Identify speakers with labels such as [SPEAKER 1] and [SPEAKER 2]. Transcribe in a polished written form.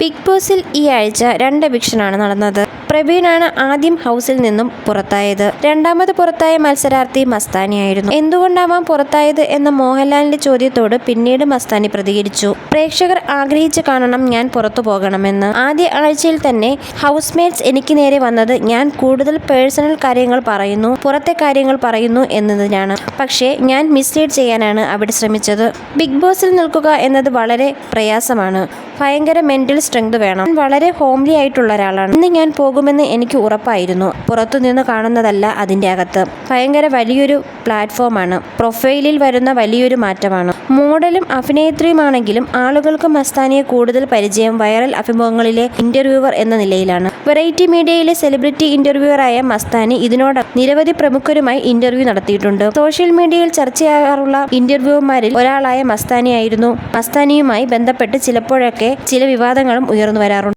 [SPEAKER 1] Big ബോസിൽ ഈ ആഴ്ച 2 എവിക്ഷനാണ് നടന്നത്. പ്രവീണാണ് ആദ്യം ഹൗസിൽ നിന്നും പുറത്തായത്. രണ്ടാമത് പുറത്തായ മത്സരാർത്ഥി മസ്താനിയായിരുന്നു. എന്തുകൊണ്ടാവാം പുറത്തായത് എന്ന മോഹൻലാലിന്റെ ചോദ്യത്തോട് പിന്നീട് മസ്താനി പ്രതികരിച്ചു. പ്രേക്ഷകർ ആഗ്രഹിച്ച് കാണണം ഞാൻ പുറത്തു പോകണമെന്ന്. ആദ്യ ആഴ്ചയിൽ തന്നെ ഹൗസ്മേറ്റ്സ് എനിക്ക് നേരെ വന്നത് ഞാൻ കൂടുതൽ പേഴ്സണൽ കാര്യങ്ങൾ പറയുന്നു, പുറത്തെ കാര്യങ്ങൾ പറയുന്നു എന്നതിനാണ്. പക്ഷേ ഞാൻ മിസ്ലീഡ് ചെയ്യാനാണ് അവിടെ ശ്രമിച്ചത്. ബിഗ് ബോസിൽ നിൽക്കുക എന്നത് വളരെ പ്രയാസമാണ്. ഭയങ്കര മെന്റൽ സ്ട്രെങ്ത് വേണം. വളരെ ഹോംലി ആയിട്ടുള്ള ഒരാളാണ്. ഇന്ന് ഞാൻ പോകുമെന്ന് എനിക്ക് ഉറപ്പായിരുന്നു. പുറത്തുനിന്ന് കാണുന്നതല്ല അതിൻ്റെ അകത്ത്. ഭയങ്കര വലിയൊരു പ്ലാറ്റ്ഫോമാണ്. പ്രൊഫൈലിൽ വരുന്ന വലിയൊരു മാറ്റമാണ്. മോഡലും അഭിനേത്രിയുമാണെങ്കിലും ആളുകൾക്ക് മസ്താനിയെ കൂടുതൽ പരിചയം വൈറൽ അഭിമുഖങ്ങളിലെ ഇന്റർവ്യൂവർ എന്ന നിലയിലാണ്. വെറൈറ്റി മീഡിയയിലെ സെലിബ്രിറ്റി ഇന്റർവ്യൂവറായ മസ്താനി ഇതിനോടകം നിരവധി പ്രമുഖരുമായി ഇന്റർവ്യൂ നടത്തിയിട്ടുണ്ട്. സോഷ്യൽ മീഡിയയിൽ ചർച്ചയാകാറുള്ള ഇന്റർവ്യൂമാരിൽ ഒരാളായ മസ്താനിയായിരുന്നു. മസ്താനിയുമായി ബന്ധപ്പെട്ട് ചിലപ്പോഴൊക്കെ ചില വിവാദങ്ങളും ഉയർന്നു വരാറുണ്ട്.